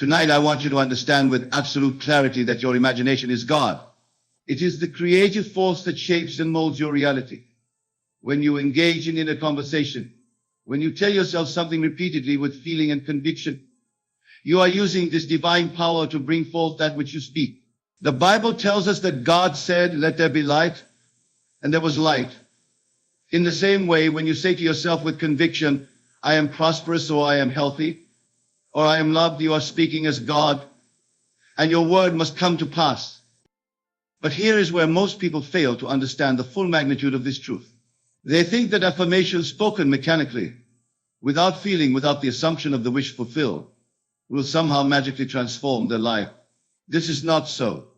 Tonight, I want you to understand with absolute clarity that your imagination is God. It is the creative force that shapes and molds your reality. When you engage in inner conversation, when you tell yourself something repeatedly with feeling and conviction, you are using this divine power to bring forth that which you speak. The Bible tells us that God said, "Let there be light," and there was light. In the same way, when you say to yourself with conviction, "I am prosperous," or "I am healthy," or "I am loved," you are speaking as God, and your word must come to pass. But here is where most people fail to understand the full magnitude of this truth. They think that affirmations spoken mechanically, without feeling, without the assumption of the wish fulfilled, will somehow magically transform their life. This is not so.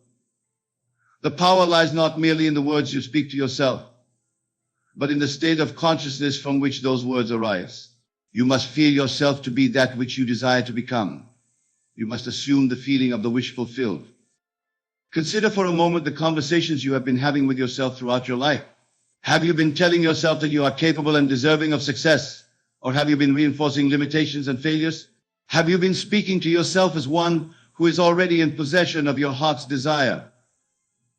The power lies not merely in the words you speak to yourself, but in the state of consciousness from which those words arise. You must feel yourself to be that which you desire to become. You must assume the feeling of the wish fulfilled. Consider for a moment the conversations you have been having with yourself throughout your life. Have you been telling yourself that you are capable and deserving of success? Or have you been reinforcing limitations and failures? Have you been speaking to yourself as one who is already in possession of your heart's desire?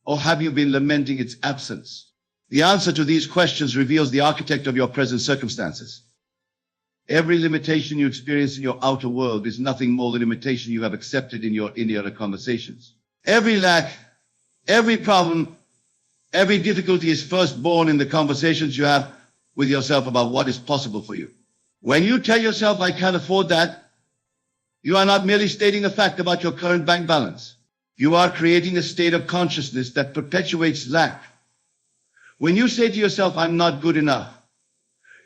Or have you been lamenting its absence? The answer to these questions reveals the architect of your present circumstances. Every limitation you experience in your outer world is nothing more than a limitation you have accepted in your inner conversations. Every lack, every problem, every difficulty is first born in the conversations you have with yourself about what is possible for you. When you tell yourself, "I can't afford that," you are not merely stating a fact about your current bank balance. You are creating a state of consciousness that perpetuates lack. When you say to yourself, "I'm not good enough,"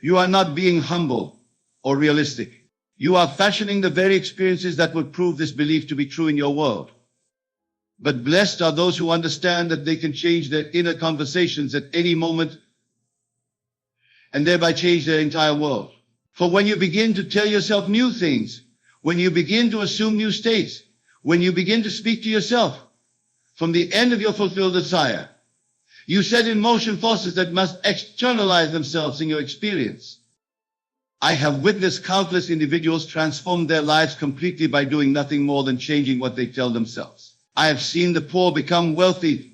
you are not being humble or realistic. You are fashioning the very experiences that would prove this belief to be true in your world. But blessed are those who understand that they can change their inner conversations at any moment and thereby change their entire world. For when you begin to tell yourself new things, when you begin to assume new states, when you begin to speak to yourself from the end of your fulfilled desire, you set in motion forces that must externalize themselves in your experience. I have witnessed countless individuals transform their lives completely by doing nothing more than changing what they tell themselves. I have seen the poor become wealthy,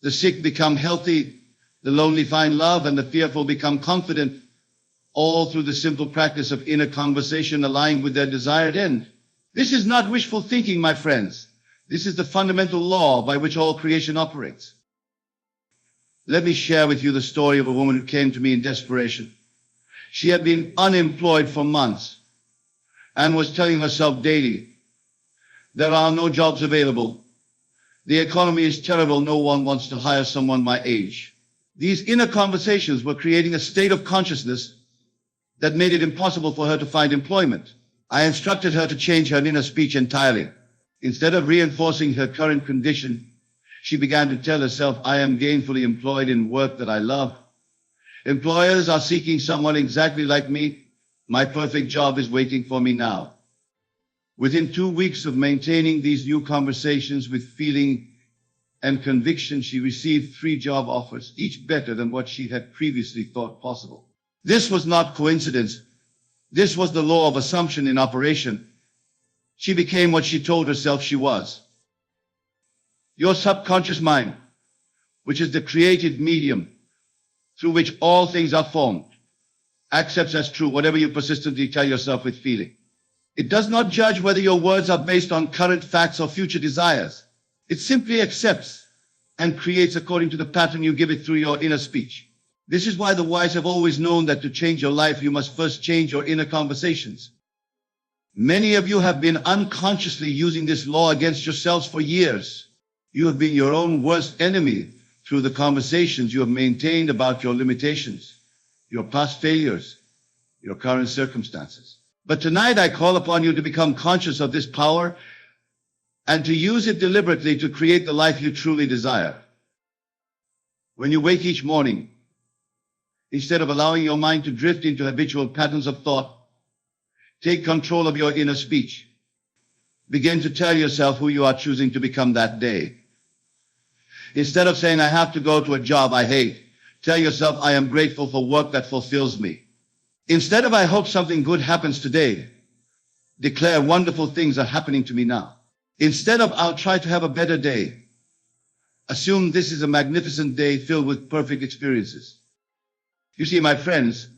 the sick become healthy, the lonely find love, and the fearful become confident, all through the simple practice of inner conversation aligned with their desired end. This is not wishful thinking, my friends. This is the fundamental law by which all creation operates. Let me share with you the story of a woman who came to me in desperation. She had been unemployed for months and was telling herself daily, "There are no jobs available. The economy is terrible. No one wants to hire someone my age." These inner conversations were creating a state of consciousness that made it impossible for her to find employment. I instructed her to change her inner speech entirely. Instead of reinforcing her current condition, she began to tell herself, "I am gainfully employed in work that I love. Employers are seeking someone exactly like me. My perfect job is waiting for me now." Within 2 weeks of maintaining these new conversations with feeling and conviction, she received 3 job offers, each better than what she had previously thought possible. This was not coincidence. This was the law of assumption in operation. She became what she told herself she was. Your subconscious mind, which is the creative medium through which all things are formed, accepts as true whatever you persistently tell yourself with feeling. It does not judge whether your words are based on current facts or future desires. It simply accepts and creates according to the pattern you give it through your inner speech. This is why the wise have always known that to change your life, you must first change your inner conversations. Many of you have been unconsciously using this law against yourselves for years. You have been your own worst enemy through the conversations you have maintained about your limitations, your past failures, your current circumstances. But tonight I call upon you to become conscious of this power and to use it deliberately to create the life you truly desire. When you wake each morning, instead of allowing your mind to drift into habitual patterns of thought, take control of your inner speech. Begin to tell yourself who you are choosing to become that day. Instead of saying, "I have to go to a job I hate," tell yourself, "I am grateful for work that fulfills me." Instead of "I hope something good happens today," Declare wonderful things are happening to me now. Instead of I'll try to have a better day, assume this is a magnificent day filled with perfect experiences. You see, my friends,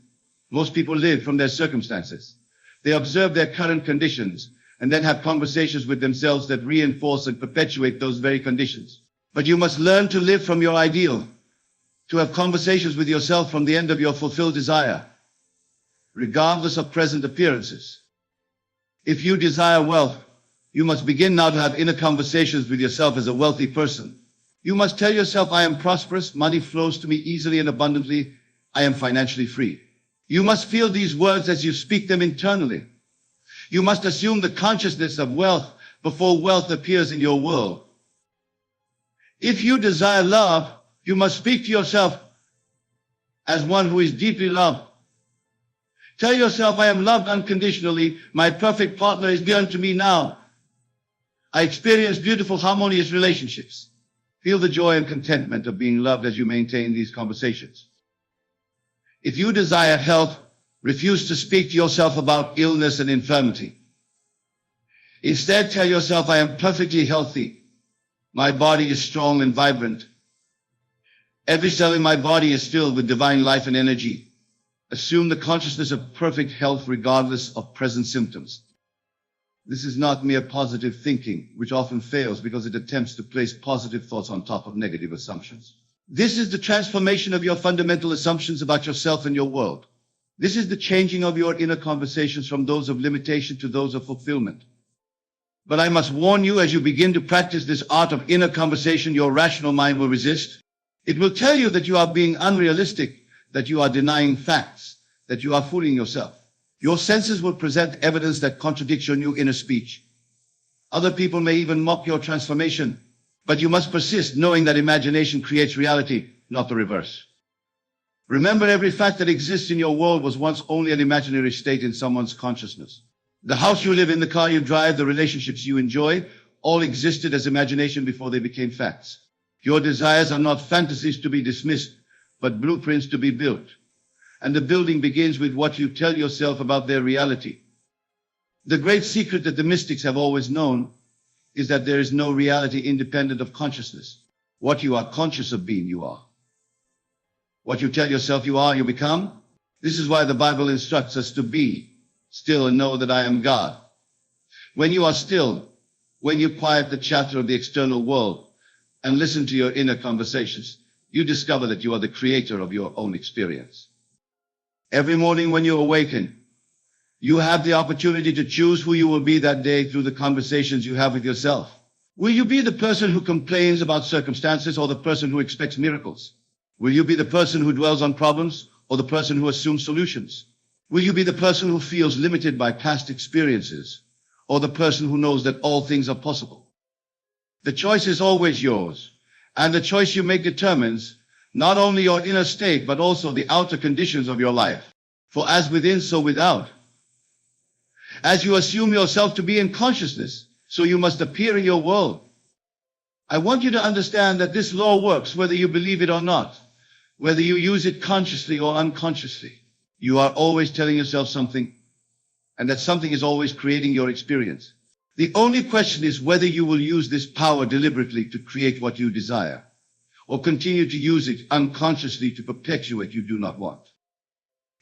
most people live from their circumstances. They observe their current conditions and then have conversations with themselves that reinforce and perpetuate those very conditions. But you must learn to live from your ideal, to have conversations with yourself from the end of your fulfilled desire, regardless of present appearances. If you desire wealth, you must begin now to have inner conversations with yourself as a wealthy person. You must tell yourself, I am prosperous, money flows to me easily and abundantly, I am financially free. You must feel these words as you speak them internally. You must assume the consciousness of wealth before wealth appears in your world. If you desire love, you must speak to yourself as one who is deeply loved. Tell yourself, I am loved unconditionally. My perfect partner is beyond to me now. I experience beautiful, harmonious relationships. Feel the joy and contentment of being loved as you maintain these conversations. If you desire health, refuse to speak to yourself about illness and infirmity. Instead, tell yourself, I am perfectly healthy. My body is strong and vibrant. Every cell in my body is filled with divine life and energy. Assume the consciousness of perfect health regardless of present symptoms. This is not mere positive thinking, which often fails because it attempts to place positive thoughts on top of negative assumptions. This is the transformation of your fundamental assumptions about yourself and your world. This is the changing of your inner conversations from those of limitation to those of fulfillment. But I must warn you, as you begin to practice this art of inner conversation, your rational mind will resist. It will tell you that you are being unrealistic, that you are denying facts, that you are fooling yourself. Your senses will present evidence that contradicts your new inner speech. Other people may even mock your transformation, but you must persist knowing that imagination creates reality, not the reverse. Remember, every fact that exists in your world was once only an imaginary state in someone's consciousness. The house you live in, the car you drive, the relationships you enjoy, all existed as imagination before they became facts. Your desires are not fantasies to be dismissed, but blueprints to be built. And the building begins with what you tell yourself about their reality. The great secret that the mystics have always known is that there is no reality independent of consciousness. What you are conscious of being, you are. What you tell yourself you are, you become. This is why the Bible instructs us to be still and know that I am God. When you are still, when you quiet the chatter of the external world and listen to your inner conversations, you discover that you are the creator of your own experience. Every morning when you awaken, you have the opportunity to choose who you will be that day through the conversations you have with yourself. Will you be the person who complains about circumstances or the person who expects miracles? Will you be the person who dwells on problems or the person who assumes solutions? Will you be the person who feels limited by past experiences or the person who knows that all things are possible? The choice is always yours, and the choice you make determines not only your inner state, but also the outer conditions of your life. For as within, so without. As you assume yourself to be in consciousness, so you must appear in your world. I want you to understand that this law works whether you believe it or not, whether you use it consciously or unconsciously. You are always telling yourself something, and that something is always creating your experience. The only question is whether you will use this power deliberately to create what you desire, or continue to use it unconsciously to perpetuate you do not want.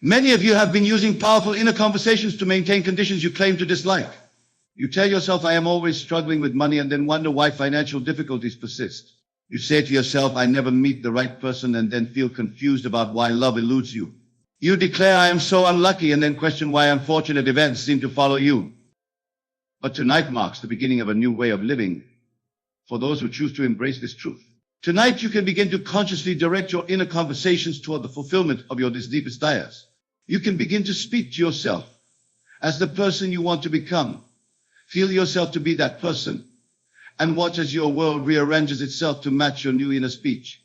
Many of you have been using powerful inner conversations to maintain conditions you claim to dislike. You tell yourself, I am always struggling with money, and then wonder why financial difficulties persist. You say to yourself, I never meet the right person, and then feel confused about why love eludes you. You declare, I am so unlucky, and then question why unfortunate events seem to follow you. But tonight marks the beginning of a new way of living for those who choose to embrace this truth. Tonight you can begin to consciously direct your inner conversations toward the fulfillment of your deepest desires. You can begin to speak to yourself as the person you want to become. Feel yourself to be that person, and watch as your world rearranges itself to match your new inner speech.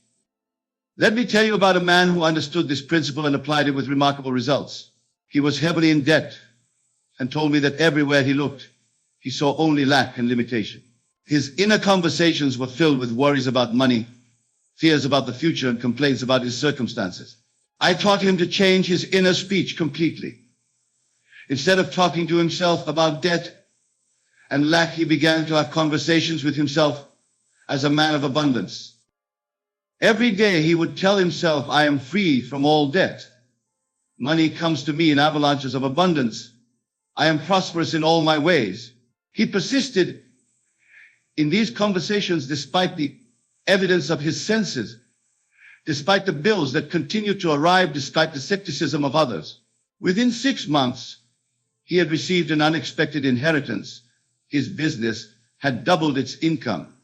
Let me tell you about a man who understood this principle and applied it with remarkable results. He was heavily in debt and told me that everywhere he looked, he saw only lack and limitation. His inner conversations were filled with worries about money, fears about the future, and complaints about his circumstances. I taught him to change his inner speech completely. Instead of talking to himself about debt and lack, he began to have conversations with himself as a man of abundance. Every day he would tell himself, I am free from all debt. Money comes to me in avalanches of abundance. I am prosperous in all my ways. He persisted in these conversations despite the evidence of his senses, despite the bills that continued to arrive, despite the skepticism of others. Within 6 months, he had received an unexpected inheritance. His business had doubled its income,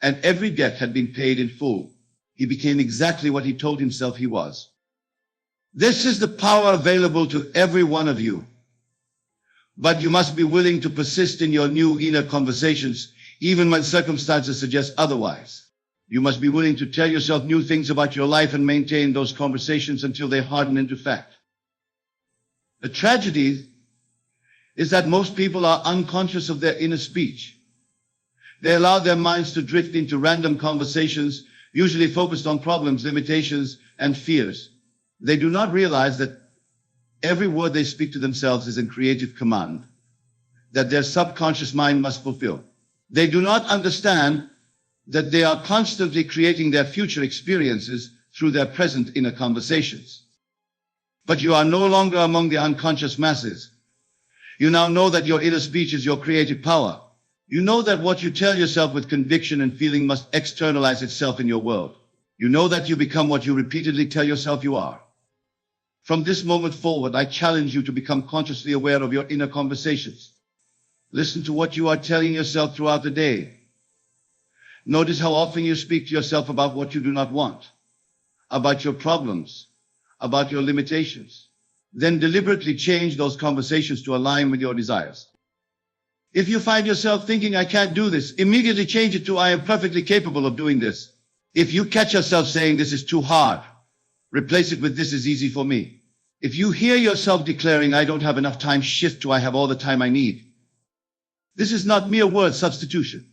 and every debt had been paid in full. He became exactly what he told himself he was. This is the power available to every one of you. But you must be willing to persist in your new inner conversations, even when circumstances suggest otherwise. You must be willing to tell yourself new things about your life and maintain those conversations until they harden into fact. The tragedy is that most people are unconscious of their inner speech. They allow their minds to drift into random conversations, usually focused on problems, limitations, and fears. They do not realize that every word they speak to themselves is a creative command that their subconscious mind must fulfill. They do not understand that they are constantly creating their future experiences through their present inner conversations. But you are no longer among the unconscious masses. You now know that your inner speech is your creative power. You know that what you tell yourself with conviction and feeling must externalize itself in your world. You know that you become what you repeatedly tell yourself you are. From this moment forward, I challenge you to become consciously aware of your inner conversations. Listen to what you are telling yourself throughout the day. Notice how often you speak to yourself about what you do not want, about your problems, about your limitations. Then deliberately change those conversations to align with your desires. If you find yourself thinking, I can't do this, immediately change it to, I am perfectly capable of doing this. If you catch yourself saying, this is too hard, replace it with, this is easy for me. If you hear yourself declaring, I don't have enough time, shift to, I have all the time I need. This is not mere word substitution.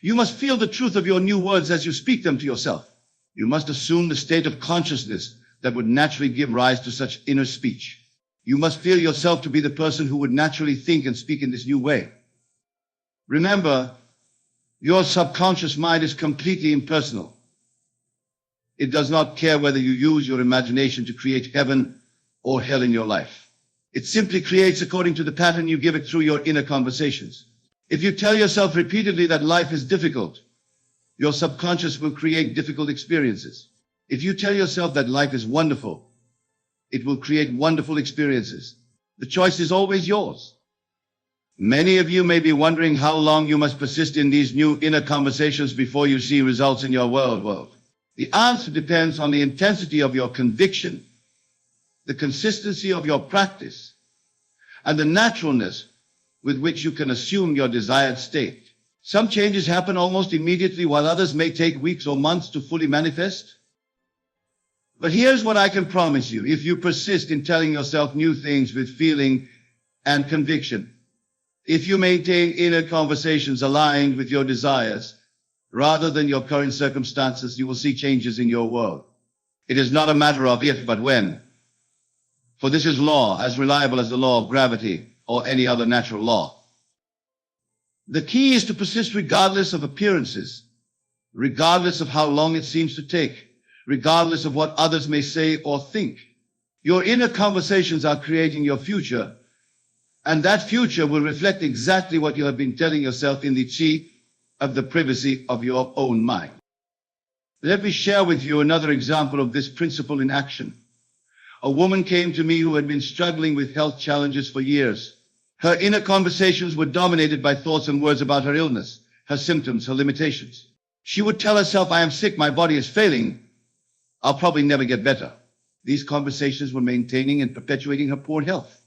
You must feel the truth of your new words as you speak them to yourself. You must assume the state of consciousness that would naturally give rise to such inner speech. You must feel yourself to be the person who would naturally think and speak in this new way. Remember, your subconscious mind is completely impersonal. It does not care whether you use your imagination to create heaven or hell in your life. It simply creates according to the pattern you give it through your inner conversations. If you tell yourself repeatedly that life is difficult, your subconscious will create difficult experiences. If you tell yourself that life is wonderful, it will create wonderful experiences. The choice is always yours. Many of you may be wondering how long you must persist in these new inner conversations before you see results in your world. The answer depends on the intensity of your conviction, the consistency of your practice, and the naturalness with which you can assume your desired state. Some changes happen almost immediately, while others may take weeks or months to fully manifest. But here's what I can promise you. If you persist in telling yourself new things with feeling and conviction, if you maintain inner conversations aligned with your desires, rather than your current circumstances, you will see changes in your world. It is not a matter of if, but when. For this is law, as reliable as the law of gravity or any other natural law. The key is to persist regardless of appearances, regardless of how long it seems to take, regardless of what others may say or think. Your inner conversations are creating your future, and that future will reflect exactly what you have been telling yourself in the chi of the privacy of your own mind. Let me share with you another example of this principle in action. A woman came to me who had been struggling with health challenges for years. Her inner conversations were dominated by thoughts and words about her illness, her symptoms, her limitations. She would tell herself, I am sick, my body is failing, I'll probably never get better. These conversations were maintaining and perpetuating her poor health.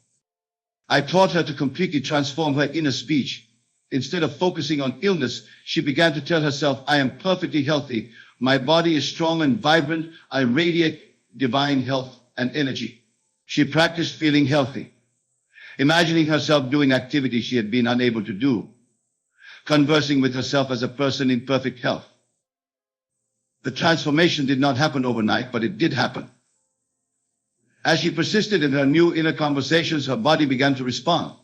I taught her to completely transform her inner speech. Instead of focusing on illness, she began to tell herself, I am perfectly healthy. My body is strong and vibrant. I radiate divine health and energy. She practiced feeling healthy, imagining herself doing activities she had been unable to do, conversing with herself as a person in perfect health. The transformation did not happen overnight, but it did happen. As she persisted in her new inner conversations, her body began to respond.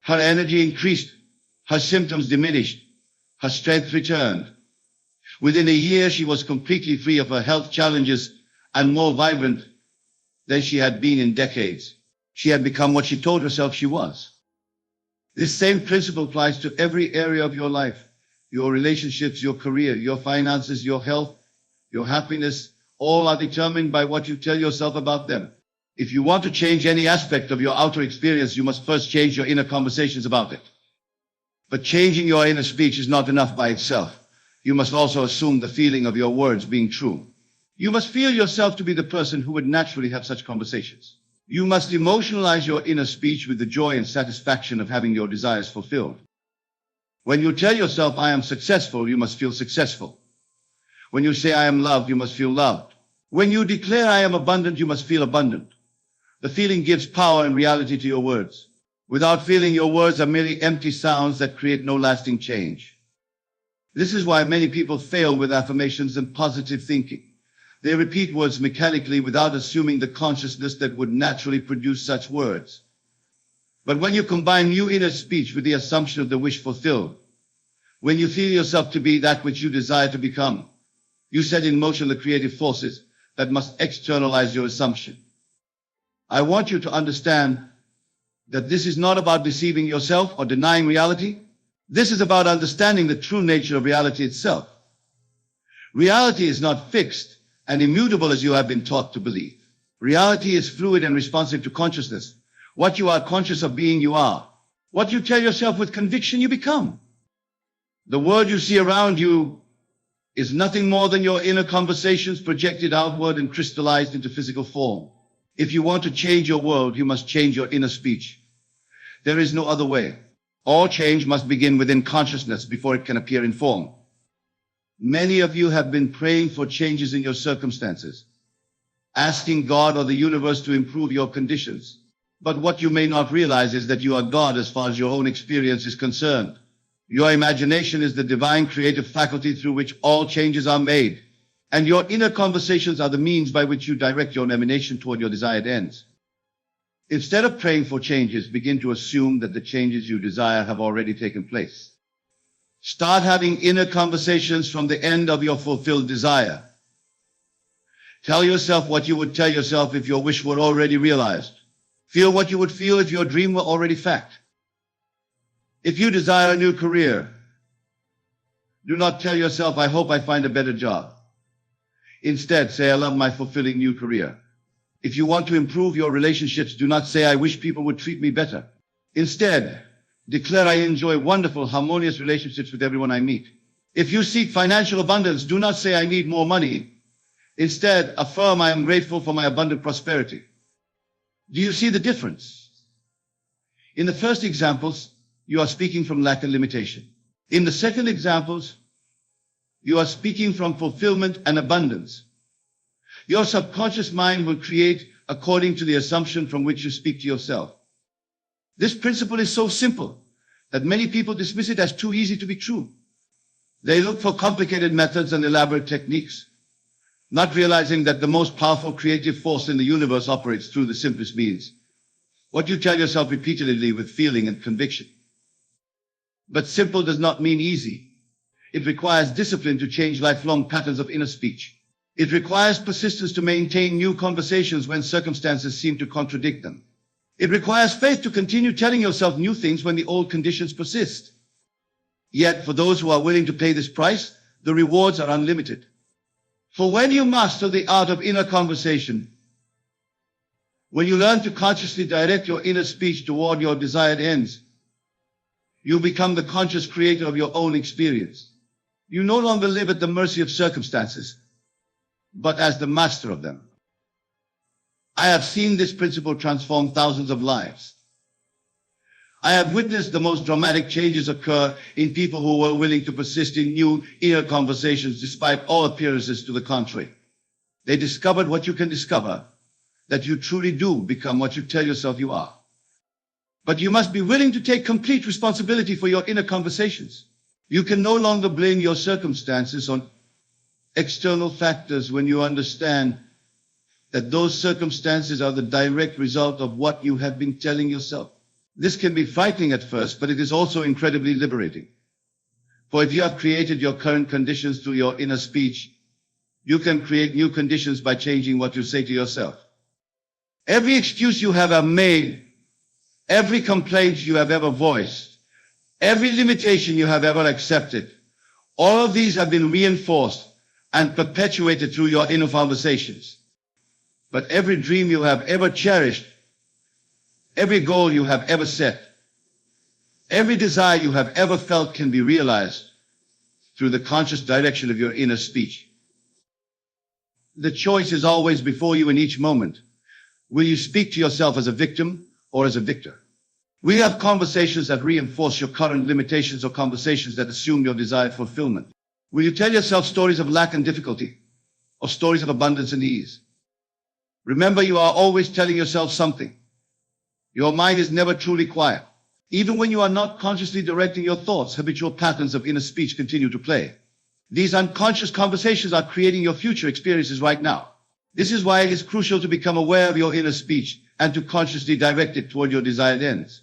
Her energy increased, her symptoms diminished, her strength returned. Within a year, she was completely free of her health challenges and more vibrant than she had been in decades. She had become what she told herself she was. This same principle applies to every area of your life, your relationships, your career, your finances, your health, your happiness. All are determined by what you tell yourself about them. If you want to change any aspect of your outer experience, you must first change your inner conversations about it. But changing your inner speech is not enough by itself. You must also assume the feeling of your words being true. You must feel yourself to be the person who would naturally have such conversations. You must emotionalize your inner speech with the joy and satisfaction of having your desires fulfilled. When you tell yourself, I am successful, you must feel successful. When you say, I am loved, you must feel loved. When you declare, I am abundant, you must feel abundant. The feeling gives power and reality to your words. Without feeling, your words are merely empty sounds that create no lasting change. This is why many people fail with affirmations and positive thinking. They repeat words mechanically without assuming the consciousness that would naturally produce such words. But when you combine new inner speech with the assumption of the wish fulfilled, when you feel yourself to be that which you desire to become, you set in motion the creative forces that must externalize your assumption. I want you to understand that this is not about deceiving yourself or denying reality. This is about understanding the true nature of reality itself. Reality is not fixed and immutable as you have been taught to believe. Reality is fluid and responsive to consciousness. What you are conscious of being, you are. What you tell yourself with conviction, you become. The world you see around you is nothing more than your inner conversations projected outward and crystallized into physical form. If you want to change your world, you must change your inner speech. There is no other way. All change must begin within consciousness before it can appear in form. Many of you have been praying for changes in your circumstances, asking God or the universe to improve your conditions. But what you may not realize is that you are God as far as your own experience is concerned. Your imagination is the divine creative faculty through which all changes are made. And your inner conversations are the means by which you direct your emanation toward your desired ends. Instead of praying for changes, begin to assume that the changes you desire have already taken place. Start having inner conversations from the end of your fulfilled desire. Tell yourself what you would tell yourself if your wish were already realized. Feel what you would feel if your dream were already fact. If you desire a new career, do not tell yourself, I hope I find a better job. Instead, say, I love my fulfilling new career. If you want to improve your relationships, do not say, I wish people would treat me better. Instead, declare, I enjoy wonderful, harmonious relationships with everyone I meet. If you seek financial abundance, do not say, I need more money. Instead, affirm, I am grateful for my abundant prosperity. Do you see the difference? In the first examples, you are speaking from lack and limitation. In the second examples, you are speaking from fulfillment and abundance. Your subconscious mind will create according to the assumption from which you speak to yourself. This principle is so simple that many people dismiss it as too easy to be true. They look for complicated methods and elaborate techniques, not realizing that the most powerful creative force in the universe operates through the simplest means. What you tell yourself repeatedly with feeling and conviction. But simple does not mean easy. It requires discipline to change lifelong patterns of inner speech. It requires persistence to maintain new conversations when circumstances seem to contradict them. It requires faith to continue telling yourself new things when the old conditions persist. Yet, for those who are willing to pay this price, the rewards are unlimited. For when you master the art of inner conversation, when you learn to consciously direct your inner speech toward your desired ends, you become the conscious creator of your own experience. You no longer live at the mercy of circumstances, but as the master of them. I have seen this principle transform thousands of lives. I have witnessed the most dramatic changes occur in people who were willing to persist in new inner conversations despite all appearances to the contrary. They discovered what you can discover, that you truly do become what you tell yourself you are. But you must be willing to take complete responsibility for your inner conversations. You can no longer blame your circumstances on external factors when you understand that those circumstances are the direct result of what you have been telling yourself. This can be frightening at first, but it is also incredibly liberating. For if you have created your current conditions through your inner speech, you can create new conditions by changing what you say to yourself. Every excuse you have ever made, every complaint you have ever voiced, every limitation you have ever accepted, all of these have been reinforced and perpetuated through your inner conversations. But every dream you have ever cherished, every goal you have ever set, every desire you have ever felt can be realized through the conscious direction of your inner speech. The choice is always before you in each moment. Will you speak to yourself as a victim or as a victor? Will you have conversations that reinforce your current limitations or conversations that assume your desired fulfillment? Will you tell yourself stories of lack and difficulty or stories of abundance and ease? Remember, you are always telling yourself something. Your mind is never truly quiet. Even when you are not consciously directing your thoughts, habitual patterns of inner speech continue to play. These unconscious conversations are creating your future experiences right now. This is why it is crucial to become aware of your inner speech and to consciously direct it toward your desired ends.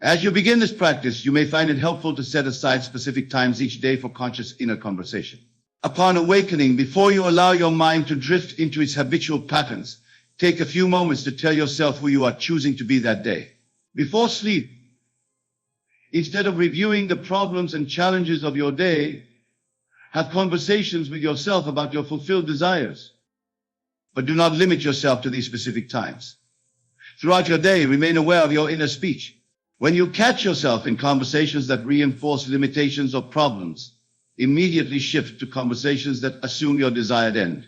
As you begin this practice, you may find it helpful to set aside specific times each day for conscious inner conversation. Upon awakening, before you allow your mind to drift into its habitual patterns, take a few moments to tell yourself who you are choosing to be that day. Before sleep, instead of reviewing the problems and challenges of your day, have conversations with yourself about your fulfilled desires. But do not limit yourself to these specific times. Throughout your day, remain aware of your inner speech. When you catch yourself in conversations that reinforce limitations or problems, immediately shift to conversations that assume your desired end.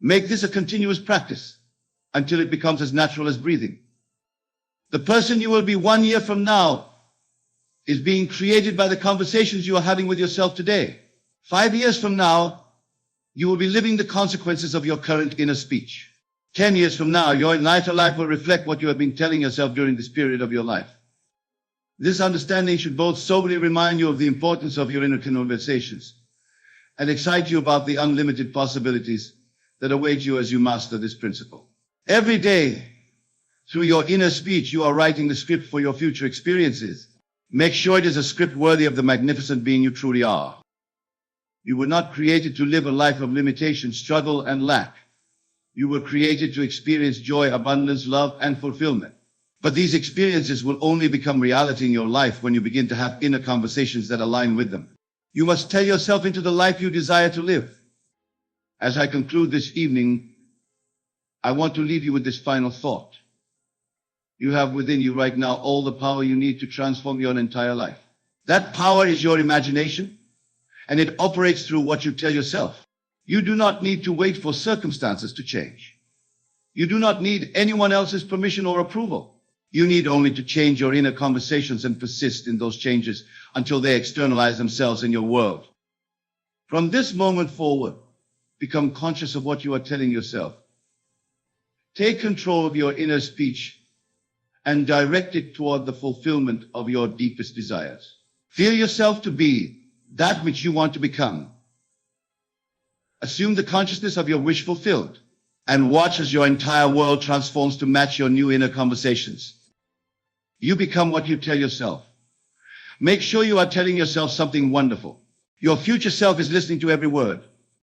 Make this a continuous practice until it becomes as natural as breathing. The person you will be 1 year from now is being created by the conversations you are having with yourself today. 5 years from now, you will be living the consequences of your current inner speech. 10 years from now, your later life will reflect what you have been telling yourself during this period of your life. This understanding should both soberly remind you of the importance of your inner conversations and excite you about the unlimited possibilities that await you as you master this principle. Every day, through your inner speech, you are writing the script for your future experiences. Make sure it is a script worthy of the magnificent being you truly are. You were not created to live a life of limitation, struggle, and lack. You were created to experience joy, abundance, love, and fulfillment. But these experiences will only become reality in your life when you begin to have inner conversations that align with them. You must tell yourself into the life you desire to live. As I conclude this evening, I want to leave you with this final thought. You have within you right now all the power you need to transform your entire life. That power is your imagination, and it operates through what you tell yourself. You do not need to wait for circumstances to change. You do not need anyone else's permission or approval. You need only to change your inner conversations and persist in those changes until they externalize themselves in your world. From this moment forward, become conscious of what you are telling yourself. Take control of your inner speech and direct it toward the fulfillment of your deepest desires. Feel yourself to be that which you want to become. Assume the consciousness of your wish fulfilled and watch as your entire world transforms to match your new inner conversations. You become what you tell yourself. Make sure you are telling yourself something wonderful. Your future self is listening to every word.